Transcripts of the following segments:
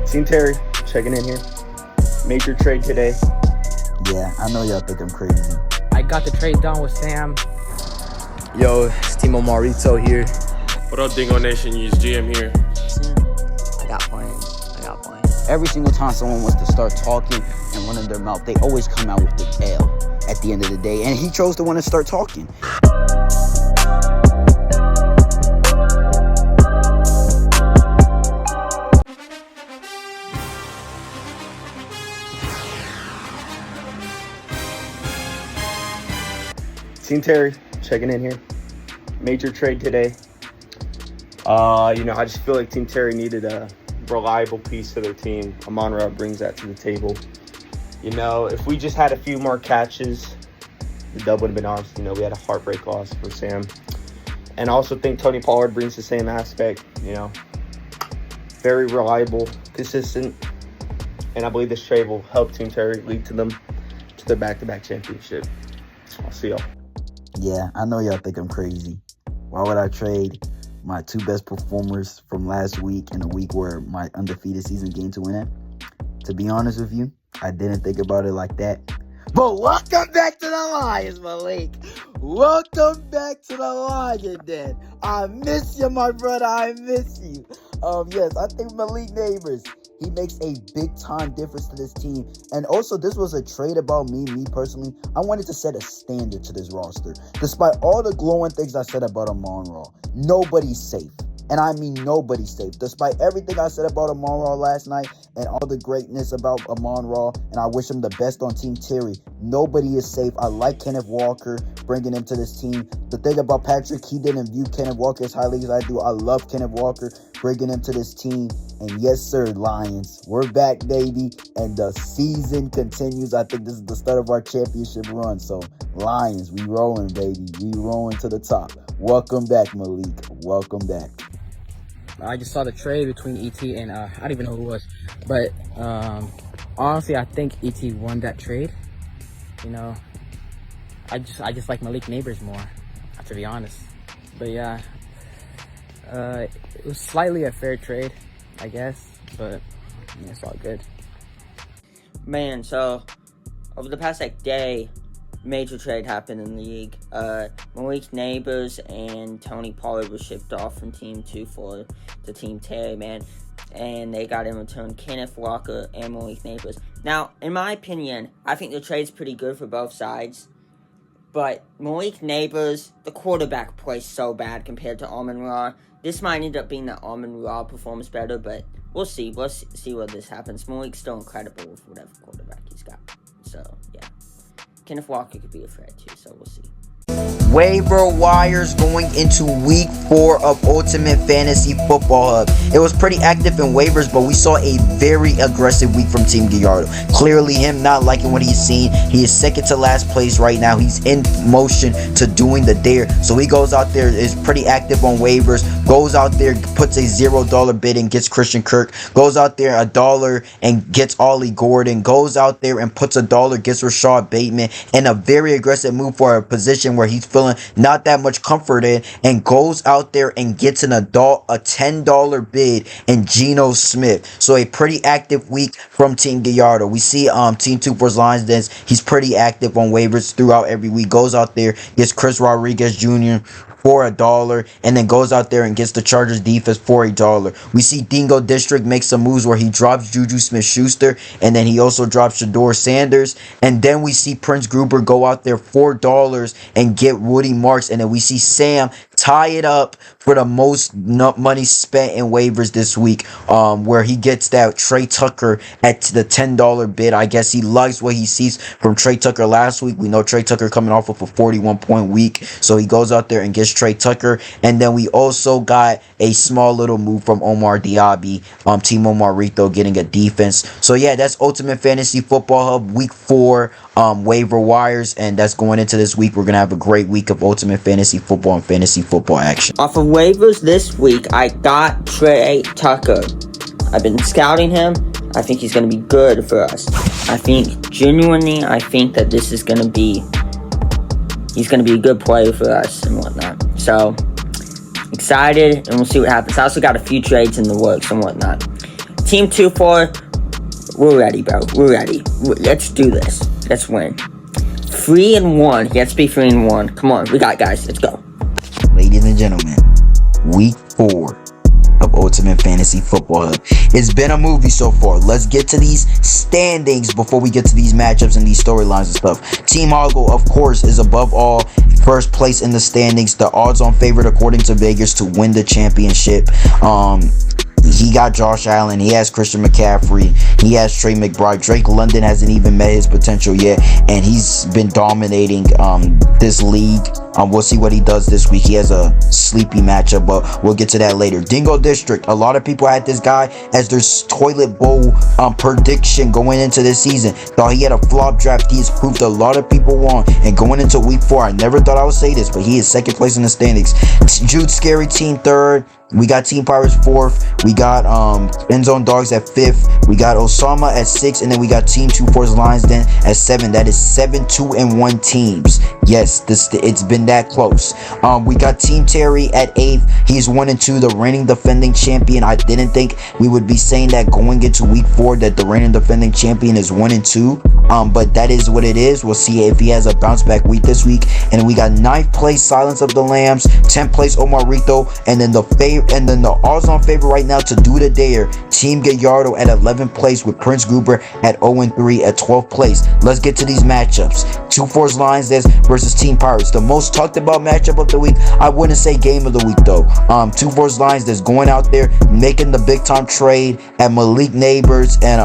Team Terry, checking in here. Major trade today. Yeah, I know y'all think I'm crazy. I got the trade done with Sam. Yo, it's Team Oumar here. What up, Dingo Nation? Use GM here. I got plans. Every single time someone wants to start talking and running their mouth, they always come out with the L at the end of the day. And he chose to want to start talking. Team Terry, checking in here. Major trade today. I just feel like Team Terry needed a reliable piece to their team. Oumar brings that to the table. If we just had a few more catches, the dub would have been ours. We had a heartbreak loss for Sam. And I also think Tony Pollard brings the same aspect, very reliable, consistent. And I believe this trade will help Team Terry lead to their back-to-back championship. I'll see y'all. Yeah, I know y'all think I'm crazy. Why would I trade my two best performers from last week in a week where my undefeated season game to win it? To be honest with you, I didn't think about it like that. But welcome back to the Lions, Malik. Welcome back to the Lions, Den. I miss you, my brother. I miss you. Yes, I think Malik Neighbors, he makes a big-time difference to this team. And also, this was a trade about me personally. I wanted to set a standard to this roster. Despite all the glowing things I said about Oumar, nobody's safe. And I mean nobody's safe. Despite everything I said about Oumar last night and all the greatness about Oumar, and I wish him the best on Team Terry, nobody is safe. I like Kenneth Walker, bringing him to this team. The thing about Patrick, he didn't view Kenneth Walker as highly as I do. I love Kenneth Walker, bringing him to this team. And yes, sir, Lions, we're back, baby. And the season continues. I think this is the start of our championship run. So, Lions, we rolling, baby. We rolling to the top. Welcome back, Malik. Welcome back. I just saw the trade between ET and I don't even know who it was. But honestly, I think ET won that trade. I just like Malik Neighbors more, to be honest. But yeah, it was slightly a fair trade, I guess. But it's all good. Man, so over the past day, major trade happened in the league. Malik Neighbors and Tony Pollard were shipped off from Team 2 to Team Terry, man. And they got in return Kenneth Walker and Malik Neighbors. Now, in my opinion, I think the trade's pretty good for both sides. But Malik Neighbors, the quarterback plays so bad compared to Oumar. This might end up being that Oumar performs better, but we'll see. We'll see where this happens. Malik's still incredible with whatever quarterback he's got. So, yeah. Kenneth Walker could be a threat too, so we'll see. Waiver wires going into week 4 of Ultimate Fantasy Football Hub. It was pretty active in waivers, but we saw a very aggressive week from Team Gallardo. Clearly him not liking what he's seen. He is second to last place right now. He's in motion to doing the dare. So he goes out there, is pretty active on waivers, goes out there, puts a $0 bid and gets Christian Kirk, goes out there $1 and gets Ollie Gordon, goes out there and puts $1, gets Rashad Bateman, and a very aggressive move for a position where he's feeling not that much comfort in, and goes out there and gets a $10 bid in Geno Smith. So a pretty active week from Team Gallardo. We see Team 2 for Lions Dens. He's pretty active on waivers throughout every week. Goes out there, gets Chris Rodriguez Jr. for $1, and then goes out there and gets the Chargers defense for $1. We see Dingo District make some moves where he drops Juju Smith-Schuster, and then he also drops Shador Sanders, and then we see Prince Gruber go out there $4 and get Woody Marks, and then we see Sam tie it up for the most money spent in waivers this week, where he gets that Trey Tucker at the $10 bid. I guess he likes what he sees from Trey Tucker last week. We know Trey Tucker coming off of a 41-point week, so he goes out there and gets Trey Tucker. And then we also got a small little move from Oumar Diaby, Team Oumar Rito getting a defense. So yeah, that's Ultimate Fantasy Football Hub week 4 waiver wires, and that's going into this week. We're gonna have a great week of Ultimate Fantasy Football and fantasy football action. Off of waivers this week, I got Trey Tucker. I've been scouting him. I think he's going to be good for us. I think that this is going to be, he's going to be a good player for us and whatnot. So, excited, and we'll see what happens. I also got a few trades in the works and whatnot. Team 2-4, we're ready, bro. We're ready. Let's do this. Let's win. 3-1. Let's be 3-1. Come on, we got it, guys. Let's go. Ladies and gentlemen, week 4 of Ultimate Fantasy Football Hub. It's been a movie so far. Let's get to these standings before we get to these matchups and these storylines and stuff. Team Hoggle, of course, is above all, first place in the standings. The odds-on favorite according to Vegas to win the championship. He got Josh Allen. He has Christian McCaffrey. He has Trey McBride. Drake London hasn't even met his potential yet, and he's been dominating this league. We'll see what he does this week. He has a sleepy matchup, but we'll get to that later. Dingo District. A lot of people had this guy as their toilet bowl prediction going into this season. Thought he had a flop draft. He has proved a lot of people wrong. And going into week 4, I never thought I would say this, but he is second place in the standings. Jude Scary Team 3rd. We got Team Pirates 4th. We got End Zone Dogs at 5th. We got Osama at 6th, and then we got Team 2-4's Lions Den at 7. That is 7-2-1 teams. Yes, it's been that close. We got Team Terry at 8th. He's 1-2, the reigning defending champion. I didn't think we would be saying that going into week 4 that the reigning defending champion is 1-2. But that is what it is. We'll see if he has a bounce back week this week. And we got 9th place Silence of the Lambs, 10th place Omarito, and then the odds-on favorite right now to do the dare, Team Gallardo at 11th place with Prince Gruber at 0-3 at 12th place. Let's get to these matchups. 2-4's Lions versus Team Pirates. The most talked about matchup of the week. I wouldn't say game of the week though. 2-4's Lions that's going out there making the big time trade at Malik Neighbors and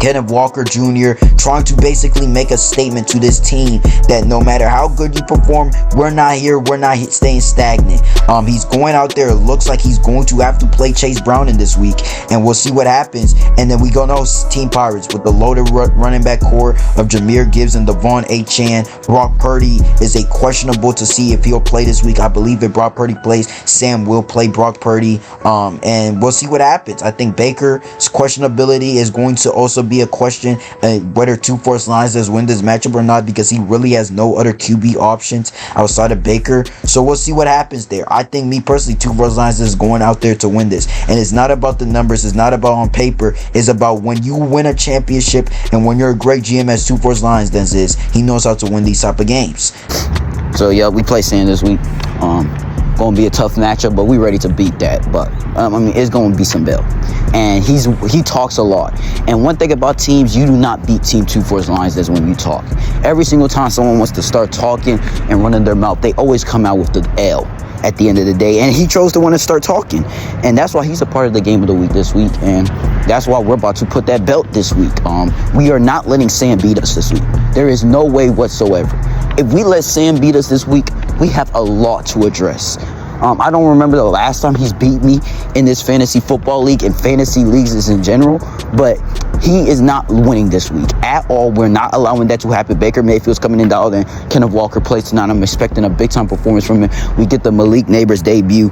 Kenneth Walker Jr., trying to basically make a statement to this team that no matter how good you perform, we're not staying stagnant. He's going out there. It looks like he's going to have to play Chase Brown in this week, and we'll see what happens. And then we go to Team Pirates with the loaded running back core of Jahmyr Gibbs and Devon Achane. Brock Purdy is a questionable to see if he'll play this week. I believe if Brock Purdy plays, Sam will play Brock Purdy, and we'll see what happens. I think Baker's questionability is going to also be a question whether 2-4's Lions does win this matchup or not, because he really has no other QB options outside of Baker. So we'll see what happens there. I think, me personally, 2-4's Lions is going out there to win this, and it's not about the numbers, it's not about on paper, it's about when you win a championship and when you're a great GM as 2-4's Lions then is. He knows how to win these type of games. So yeah, we play Sam this week. Gonna be a tough matchup, but we ready to beat that. But I mean, it's gonna be some bill, and he talks a lot. And one thing about teams, you do not beat Team 2-4's Lions. That's when you talk. Every single time someone wants to start talking and running their mouth, they always come out with the L at the end of the day, and he chose to want to start talking, and that's why he's a part of the game of the week this week, and that's why we're about to put that belt this week. We are not letting Sam beat us this week. There is no way whatsoever. If we let Sam beat us this week, we have a lot to address. I don't remember the last time he's beat me in this fantasy football league and fantasy leagues in general, but he is not winning this week at all. We're not allowing that to happen. Baker Mayfield's coming in out, and Kenneth Walker plays tonight. I'm expecting a big-time performance from him. We get the Malik Neighbors debut,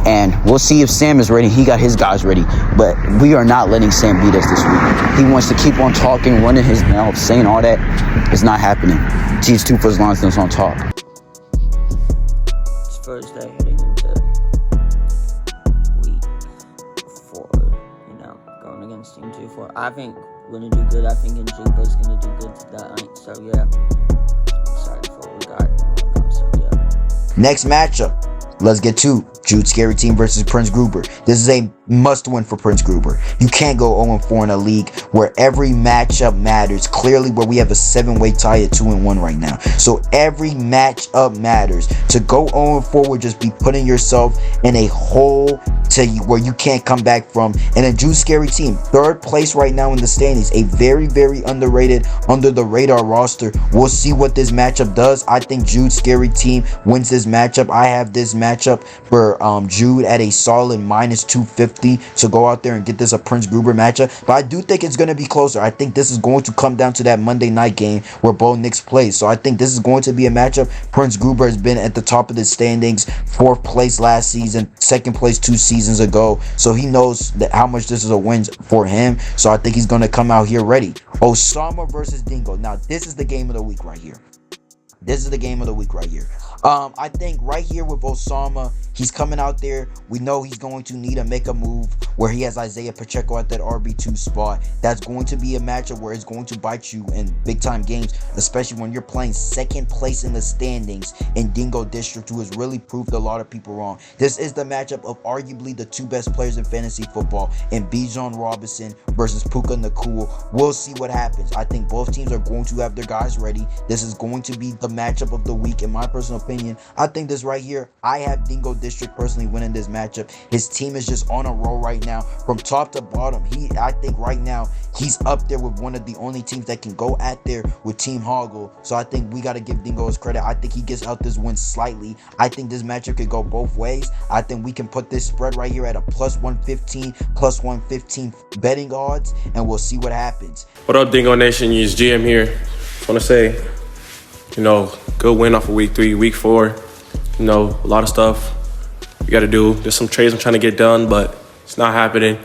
and we'll see if Sam is ready. He got his guys ready, but we are not letting Sam beat us this week. He wants to keep on talking, running his mouth, saying all that. It's not happening. Teams 2-4's Lions is on top. It's Thursday heading into week 4, going against Team 2-4. I think we're going to do good. I think Njuba's going to do good tonight. So, yeah. Excited for what we got. So, yeah. Next matchup. Let's get to Jude Scary Team versus Prince Gruber. This is a must-win for Prince Gruber. You can't go 0-4 in a league where every matchup matters. Clearly, where we have a 7-way tie at 2-1 right now. So every matchup matters. To go 0-4 would just be putting yourself in a hole to where you can't come back from. And a Jude Scary Team, 3rd place right now in the standings. A very, very underrated, under the radar roster. We'll see what this matchup does. I think Jude Scary Team wins this matchup. I have this matchup for Jude at a solid -250 to go out there and get this a Prince Gruber matchup. But I do think it's going to be closer. I think this is going to come down to that Monday night game where Bo Nix plays. So I think this is going to be a matchup. Prince Gruber has been at the top of the standings, 4th place last season, 2nd place 2 seasons ago. So he knows that how much this is a win for him. So I think he's going to come out here ready. Osama versus Dingo. Now this is the game of the week right here. This is the game of the week right here. I think right here with Osama, He's coming out there. We know he's going to need to make a move where he has Isaiah Pacheco at that RB2 spot. That's going to be a matchup where it's going to bite you in big time games, especially when you're playing second place in the standings in Dingo District, who has really proved a lot of people wrong. This is the matchup of arguably the two best players in fantasy football in Bijan Robinson versus Puka Nacua. We'll see what happens. I think both teams are going to have their guys ready. This is going to be the matchup of the week, in my personal opinion. I think this right here, I have Dingo District personally winning this matchup. His team is just on a roll right now. From top to bottom, I think right now, he's up there with one of the only teams that can go at there with Team Hoggle. So I think we got to give Dingo his credit. I think he gets out this win slightly. I think this matchup could go both ways. I think we can put this spread right here at a plus 115 betting odds, and we'll see what happens. What up, Dingo Nation? Use GM here. Just want to say, good win off of week 3, week 4. A lot of stuff we got to do. There's some trades I'm trying to get done, but it's not happening.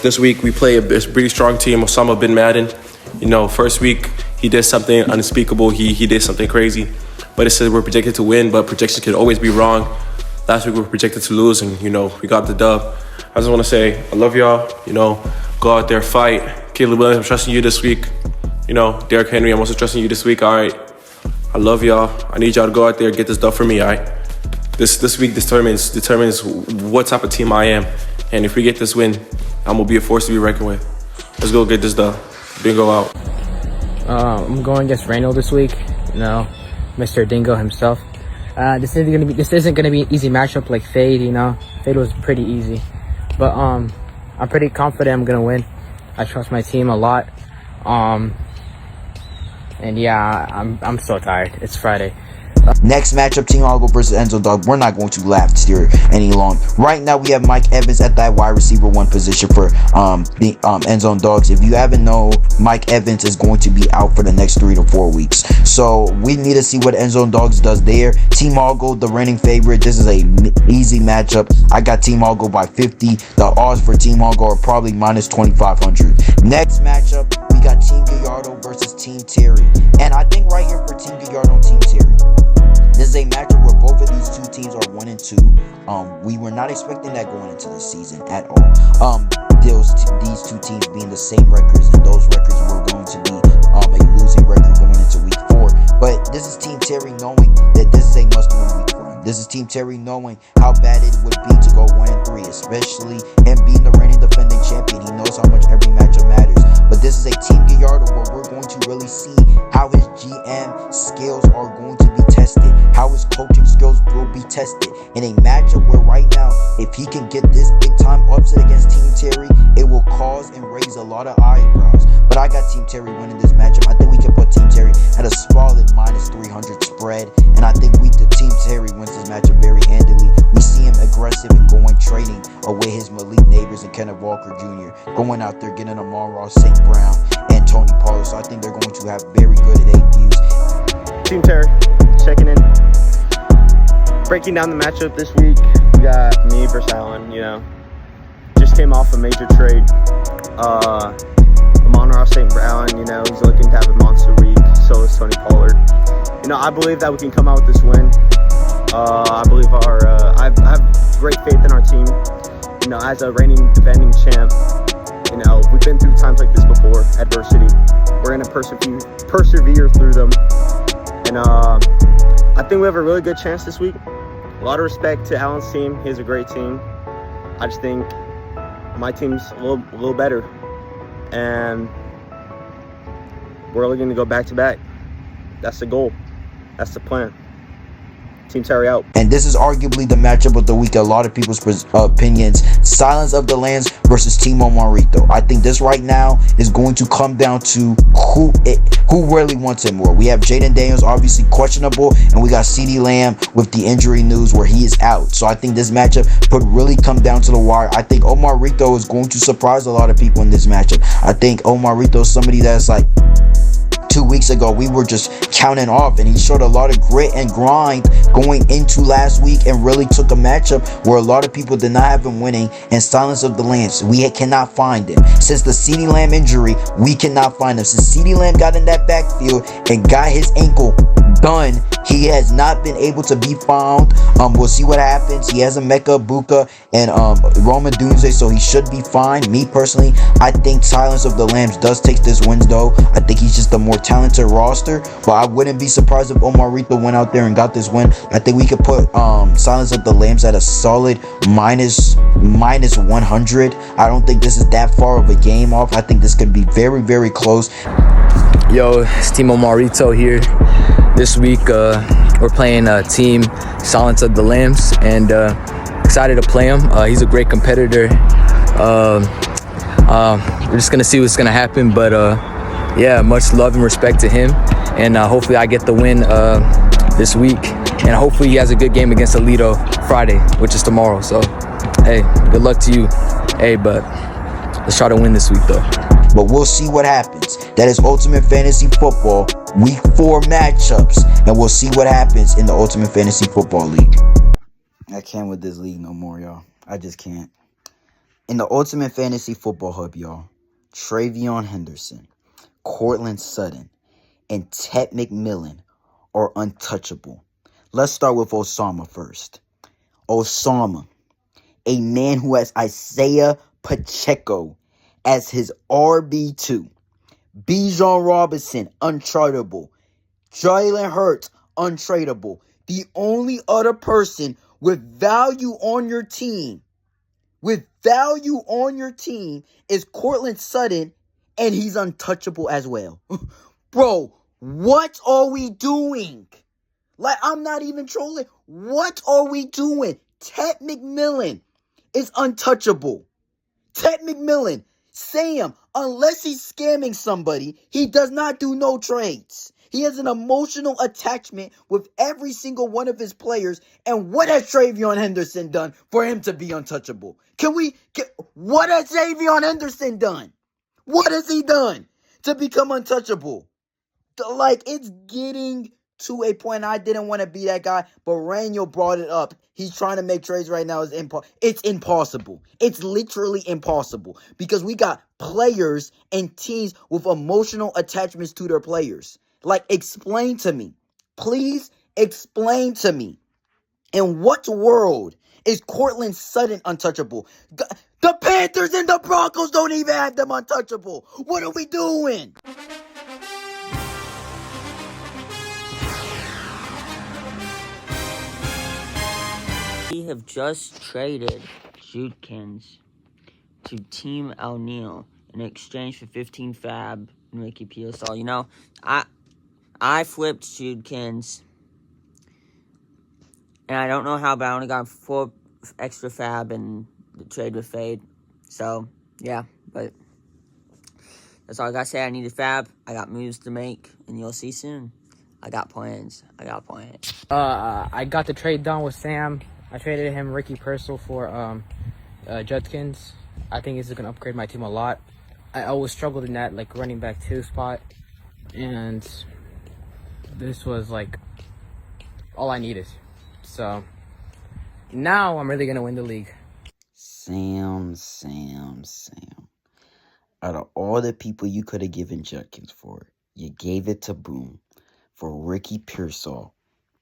This week we play a pretty strong team, Osama bin Laden. First week he did something unspeakable. He did something crazy, but it said we're projected to win, but projections could always be wrong. Last week we were projected to lose, and we got the dub. I just want to say I love y'all. Go out there, fight. Caleb Williams, I'm trusting you this week. Derrick Henry, I'm also trusting you this week. All right, I love y'all. I need y'all to go out there and get this dub for me. All right, this week determines what type of team I am, and if we get this win, I'm gonna be a force to be reckoned with. Let's go get this dub. Dingo out. I'm going against Reynold this week. Mr. Dingo himself. This isn't gonna be an easy matchup like Fade. Fade was pretty easy, but I'm pretty confident I'm gonna win. I trust my team a lot. And yeah, I'm so tired. It's Friday. Next matchup, Team Hoggle versus Enzo Dog. We're not going to laugh here any longer. Right now, we have Mike Evans at that wide receiver 1 position for the Enzo Dogs. If you haven't known, Mike Evans is going to be out for the next 3 to 4 weeks. So we need to see what Enzo Dogs does there. Team Hoggle, the reigning favorite. This is a easy matchup. I got Team Hoggle by 50. The odds for Team Hoggle are probably minus 2,500. Next matchup, we got Team Gallardo versus Team Terry. And I think right here for Team Gallardo and Team Terry, this is a matchup where both of these two teams are 1-2. We were not expecting that going into the season at all. These two teams being the same records, and those records were going to be a losing record going into week 4. But this is Team Terry knowing that this is a must-win week for him. This is Team Terry knowing how bad it would be to go 1-3, especially him being the reigning defending champion. He knows how much every matchup matters. But this is a Team Gallardo where we're going to really see how his GM skills are going to be tested, how his coaching skills will be tested in a matchup where right now, if he can get this big time upset against Team Terry, it will cause and raise a lot of eyebrows. But I got Team Terry winning this matchup. I think we can put Team Terry at a solid minus 300 spread, and I think the Team Terry wins this matchup very handily. We see him aggressive and going trading away his Malik Neighbors and Kenneth Walker Jr., going out there getting Oumar, St. Brown, and Tony Pollard. So I think they're going to have very good debuts. Team Terry, checking in. Breaking down the matchup this week, we got me versus Allen, Just came off a major trade. Oumar, St. Brown, he's looking to have a monster week. So is Tony Pollard. I believe that we can come out with this win. I believe I have great faith in our team. As a reigning defending champ, we've been through times like this before, adversity. We're going to persevere through them. And I think we have a really good chance this week. A lot of respect to Allen's team. He has a great team. I just think my team's a little better. And we're only going to go back-to-back. That's the goal. That's the plan. Team Terry out. And this is arguably the matchup of the week. A lot of people's opinions. Silence of the Lambs versus Team Omarito. I think this right now is going to come down to who really wants it more. We have Jaden Daniels obviously questionable, and we got CeeDee Lamb with the injury news where he is out. So I think this matchup could really come down to the wire. I think Omarito is going to surprise a lot of people in this matchup. I think Omarito is somebody that's like 2 weeks ago we were just counting off, and he showed a lot of grit and grind going into last week and really took a matchup where a lot of people did not have him winning. And Silence of the Lambs, we cannot find him. Since the CeeDee Lamb injury, we cannot find him. Since CeeDee Lamb got in that backfield and got his ankle done. He has not been able to be found. We'll see what happens. He has a Emeka Buka and Roman Dunze, so he should be fine. Me personally, I think Silence of the Lambs does take this win though. I think he's just a more talented roster, but I wouldn't be surprised if Omarito went out there and got this win. I think we could put Silence of the Lambs at a solid minus 100. I don't think this is that far of a game off. I think this could be very, very close. Yo, it's Team Oumarito here. This week, we're playing Team Silence of the Lambs, and excited to play him. He's a great competitor. We're just gonna see what's gonna happen, but yeah, much love and respect to him, and hopefully I get the win this week, and hopefully he has a good game against Alito Friday, which is tomorrow. So, hey, good luck to you. Hey, but let's try to win this week though. But we'll see what happens. That is Ultimate Fantasy Football Week 4 matchups, and we'll see what happens in the Ultimate Fantasy Football League. I can't with this league no more, y'all. I just can't. In the Ultimate Fantasy Football Hub, y'all, Travion Henderson, Cortland Sutton, and Ted McMillan are untouchable. Let's start with Osama first. Osama, a man who has Isaiah Pacheco as his RB2. Bijan Robinson, untradeable. Jalen Hurts, untradeable. The only other person with value on your team, is Cortland Sutton, and he's untouchable as well. Bro, what are we doing? Like, I'm not even trolling. What are we doing? Ted McMillan is untouchable. Ted McMillan, Sam, unless he's scamming somebody, he does not do no trades. He has an emotional attachment with every single one of his players. And what has Travion Henderson done for him to be untouchable? What has Travion Henderson done? What has he done to become untouchable? Like, it's getting to a point. I didn't want to be that guy, but Raniel brought it up. He's trying to make trades right now. It's impossible. It's literally impossible because we got players and teams with emotional attachments to their players. Like, explain to me. Please explain to me. In what world is Cortland Sutton untouchable? The Panthers and the Broncos don't even have them untouchable. What are we doing? We have just traded Judkins to Team O'Neal in exchange for 15 fab and Ricky Pearsall. You know, I flipped Judkins, and I don't know how, but I only got 4 extra fab and the trade with Fade. So, yeah, but that's all I gotta say. I needed fab. I got moves to make, and you'll see soon. I got plans. I got the trade done with Sam. I traded him Ricky Pearsall for Judkins. I think this is going to upgrade my team a lot. I always struggled in that like running back 2 spot, and this was like all I needed. So now I'm really going to win the league. Sam. Out of all the people you could have given Judkins for, you gave it to Boom for Ricky Pearsall.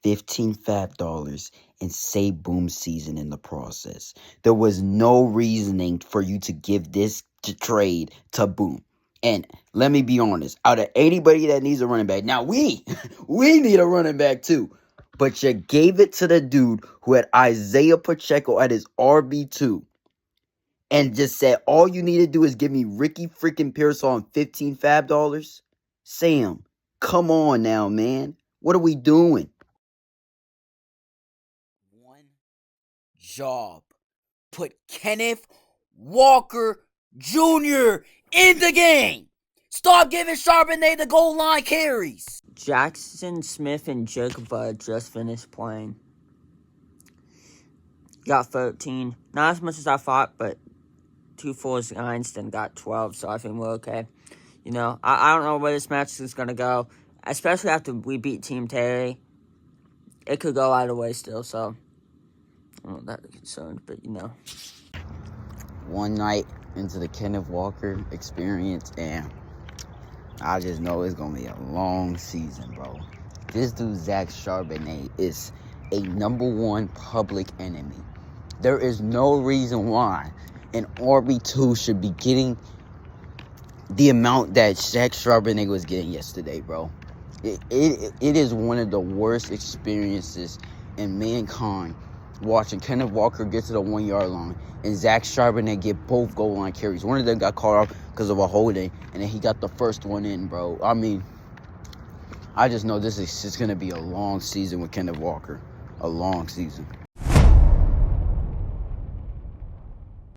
$15 fab dollars and save Boom's season in the process. There was no reasoning for you to give this trade to Boom. And let me be honest, out of anybody that needs a running back, now we need a running back too. But you gave it to the dude who had Isaiah Pacheco at his RB2 and just said, all you need to do is give me Ricky freaking Pearsall on 15 fab dollars. Sam, come on now, man. What are we doing? Job. Put Kenneth Walker Jr. in the game. Stop giving Charbonnet the goal line carries. Jackson Smith and Jacob just finished playing. Got 13. Not as much as I thought, but 2 4s Einstein got 12, so I think we're okay. You know, I don't know where this match is going to go, especially after we beat Team Terry. It could go either way still, so I'm not that concerned, but you know. One night into the Kenneth Walker experience, and I just know it's going to be a long season, bro. this dude, Zach Charbonnet, is a #1 public enemy. There is no reason why an RB2 should be getting the amount that Zach Charbonnet was getting yesterday, bro. It is one of the worst experiences in mankind watching Kenneth Walker get to the 1 yard line and Zach Charbonnet get both goal line carries. One of them got caught off because of a holding, and then he got the first one in, bro. I mean, I just know this is just going to be a long season with Kenneth Walker. A long season.